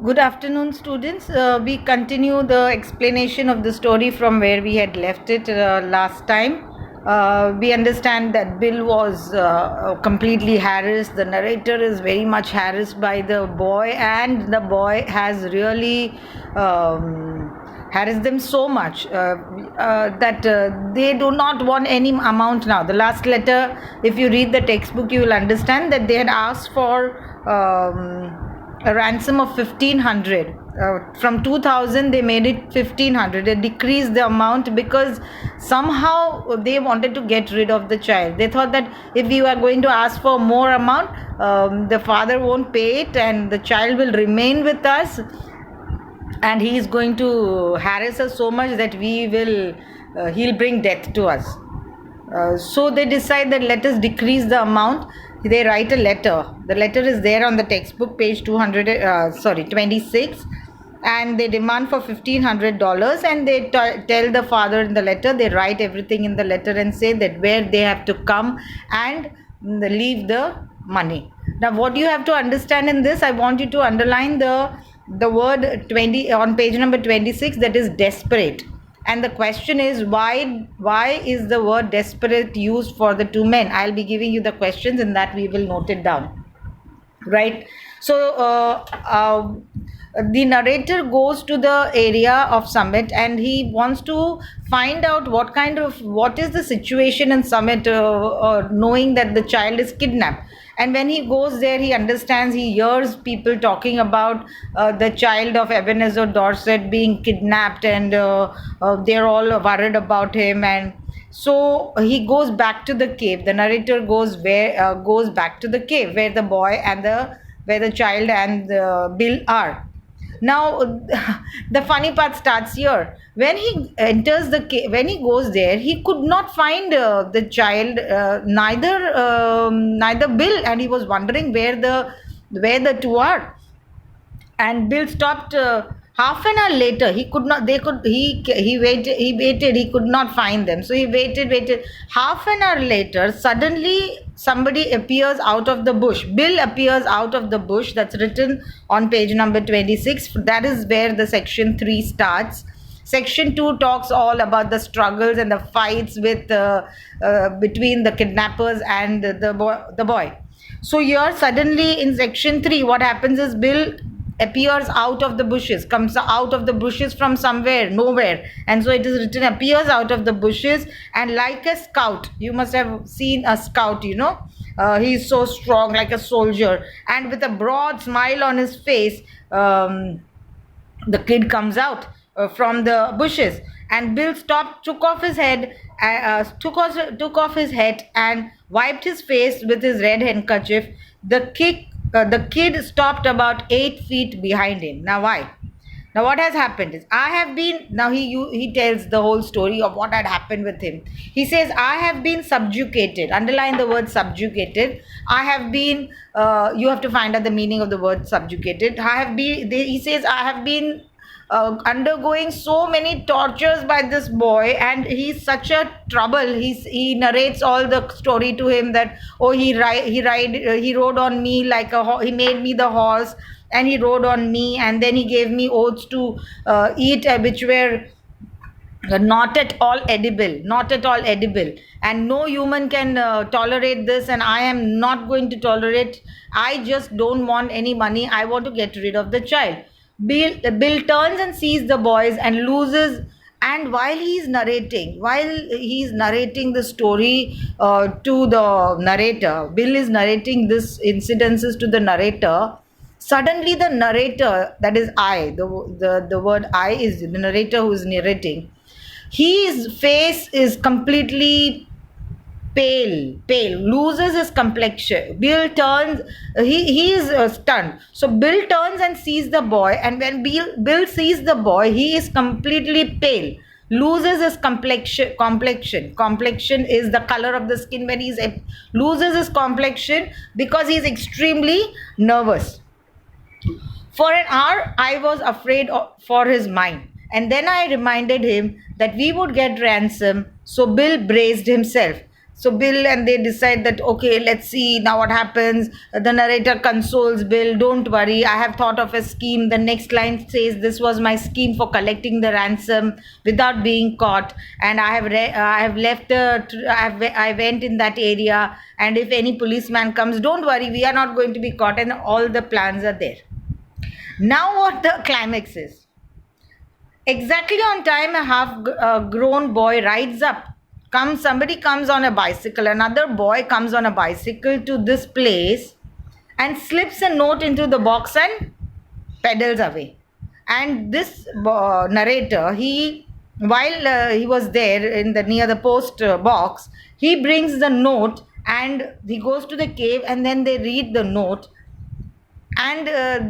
Good afternoon, students. We continue the explanation of the story from where we had left it last time. We understand that Bill was completely harassed. The narrator is very much harassed by the boy, and the boy has really harassed them so much that they do not want any amount now. The last letter, if you read the textbook, you will understand that they had asked for a ransom of 1500. From 2000 they made it 1500. They decreased the amount because somehow they wanted to get rid of the child. They thought that if you are going to ask for more amount, the father won't pay it and the child will remain with us, and he is going to harass us so much that he'll bring death to us. So they decide that let us decrease the amount. They write a letter. The letter is there on the textbook, page 26, and they demand for $1,500, and they tell the father in the letter. They write everything in the letter and say that where they have to come and leave the money. Now, what you have to understand in this, I want you to underline the word 20 on page number 26, that is desperate. And the question is, why is the word desperate used for the two men? I'll be giving you the questions, and that we will note it down. Right? So the narrator goes to the area of Summit, and he wants to find out what is the situation in Summit, knowing that the child is kidnapped. And when he goes there, he understands, he hears people talking about the child of Ebenezer Dorset being kidnapped, and they're all worried about him. And so he goes back to the cave. The narrator goes back to the cave where the boy and where the child and Bill are. Now, the funny part starts here. When he enters the cave, when he goes there, he could not find the child, neither Bill, and he was wondering where the two are. And Bill stopped. Half an hour later, he waited, he could not find them. So he waited. Half an hour later, suddenly somebody appears out of the bush. Bill appears out of the bush. That's written on page number 26. That is where the section 3 starts. Section 2 talks all about the struggles and the fights between the kidnappers and the boy. So here, suddenly in section 3, what happens is Bill appears out of the bushes, comes out of the bushes from somewhere, nowhere. And so it is written, appears out of the bushes, and like a scout. You must have seen a scout, he's so strong, like a soldier. And with a broad smile on his face, the kid comes out from the bushes. And Bill stopped, took off his hat and wiped his face with his red handkerchief. The kid stopped about 8 feet behind him. Now why? Now what has happened is, he tells the whole story of what had happened with him. He says, I have been subjugated. Underline the word subjugated. You have to find out the meaning of the word subjugated. He says, I have been undergoing so many tortures by this boy, and he's such a trouble. He narrates all the story to him that, he rode on me like he made me the horse, and he rode on me, and then he gave me oats to eat, which were not at all edible, and no human can tolerate this, and I am not going to tolerate. I just don't want any money. I want to get rid of the child. Bill turns and sees the boys and loses. And while he's narrating the story to the narrator, Bill is narrating this incidences to the narrator. Suddenly, the narrator, that is I, the word I is the narrator who is narrating. His face is completely pale, loses his complexion. Bill turns, he is stunned. So Bill turns and sees the boy, and when Bill sees the boy, he is completely pale, loses his complexion. Complexion is the color of the skin. When he loses his complexion because he is extremely nervous. For an hour, I was afraid for his mind. And then I reminded him that we would get ransom, so Bill braced himself. So Bill and they decide that, okay, let's see now what happens. The narrator consoles Bill, don't worry, I have thought of a scheme. The next line says, this was my scheme for collecting the ransom without being caught, and I have left I went in that area, and if any policeman comes, don't worry, we are not going to be caught, and all the plans are there. Now what the climax is? Exactly on time, a half grown boy rides up. Somebody comes on a bicycle, another boy comes on a bicycle to this place and slips a note into the box and pedals away. And this narrator, while he was there in the near the post box, he brings the note and he goes to the cave, and then they read the note, and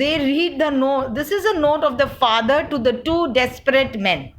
they read the note. This is a note of the father to the two desperate men,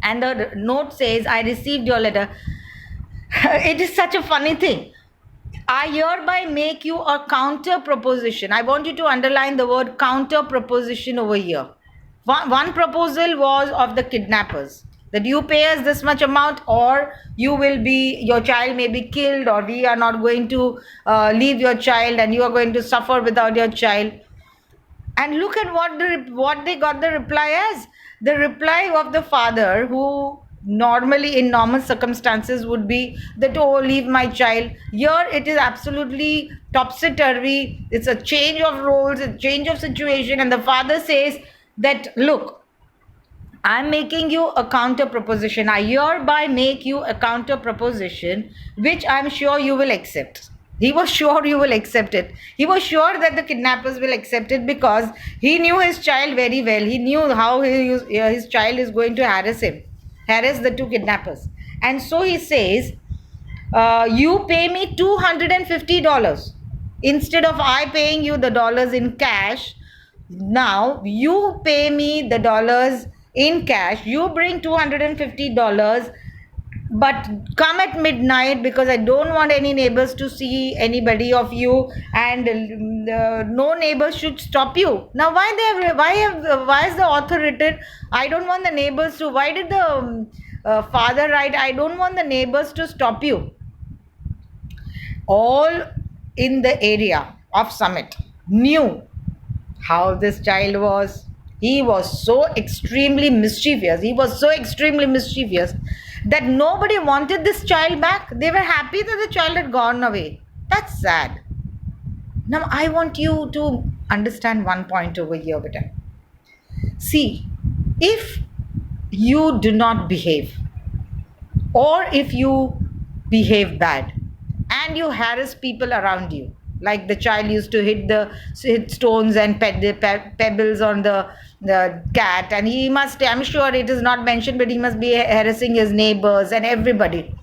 and the note says, I received your letter. It is such a funny thing. I hereby make you a counter proposition. I want you to underline the word counter proposition over here. One proposal was of the kidnappers, that you pay us this much amount, or your child may be killed, or we are not going to leave your child, and you are going to suffer without your child. And look at what they got the reply as. The reply of the father, who normally in normal circumstances would be that, oh, leave my child. Here it is absolutely topsy-turvy. It's a change of roles, a change of situation. And the father says that, look, I'm making you a counter proposition. I hereby make you a counter proposition, which I'm sure you will accept. He was sure you will accept it. He was sure that the kidnappers will accept it, because he knew his child very well. He knew how his child is going to harass the two kidnappers. And so he says, you pay me $250 instead of I paying you the dollars in cash. Now you pay me the dollars in cash. You bring $250, but come at midnight, because I don't want any neighbors to see anybody of you, and no neighbors should stop you. Now why is the author written, I don't want the neighbors to? Why did the father write, I don't want the neighbors to stop you? All in the area of Summit knew how this child was. He was so extremely mischievous. That nobody wanted this child back. They were happy that the child had gone away. That's sad. Now I want you to understand one point over here, beta. See, if you do not behave, or if you behave bad and you harass people around you, like the child used to hit stones and pebbles on the cat, and he must, I'm sure it is not mentioned, but he must be harassing his neighbors and everybody.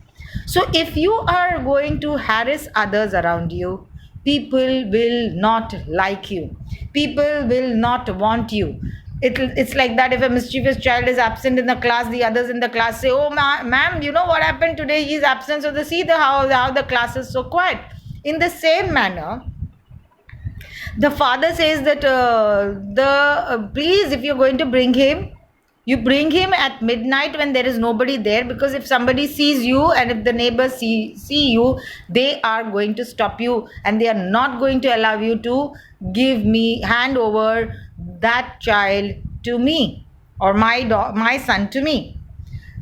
So if you are going to harass others around you, people will not like you. People will not want you. It's like that. If a mischievous child is absent in the class, the others in the class say, oh ma'am, you know what happened today? He is absent. So they see how the class is so quiet. In the same manner, the father says that please, if you're going to bring him, you bring him at midnight when there is nobody there, because if somebody sees you and if the neighbors see you, they are going to stop you, and they are not going to allow you to hand over that child to me, or my son to me.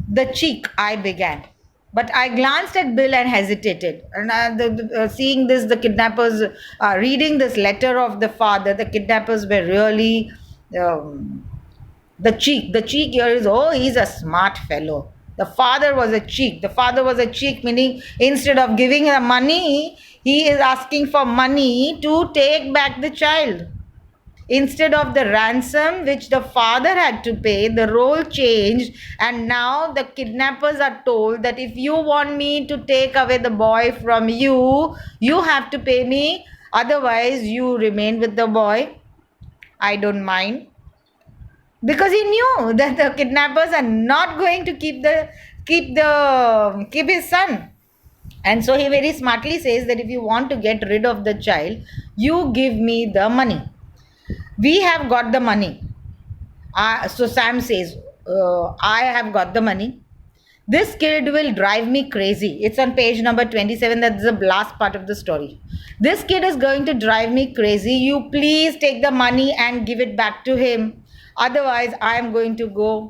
The cheek, I began. But I glanced at Bill and hesitated. And seeing this, the kidnappers, reading this letter of the father, the kidnappers were really, the cheek here is, oh, he's a smart fellow. The father was a cheek, meaning instead of giving the money, he is asking for money to take back the child. Instead of the ransom which the father had to pay, the role changed, and now the kidnappers are told that if you want me to take away the boy from you, you have to pay me, otherwise you remain with the boy. I don't mind. Because he knew that the kidnappers are not going to keep his son. And so he very smartly says that if you want to get rid of the child, you give me the money. We have got the money. So Sam says, I have got the money. This kid will drive me crazy. It's on page number 27. That's the last part of the story. This kid is going to drive me crazy. You please take the money and give it back to him. Otherwise, I am going to go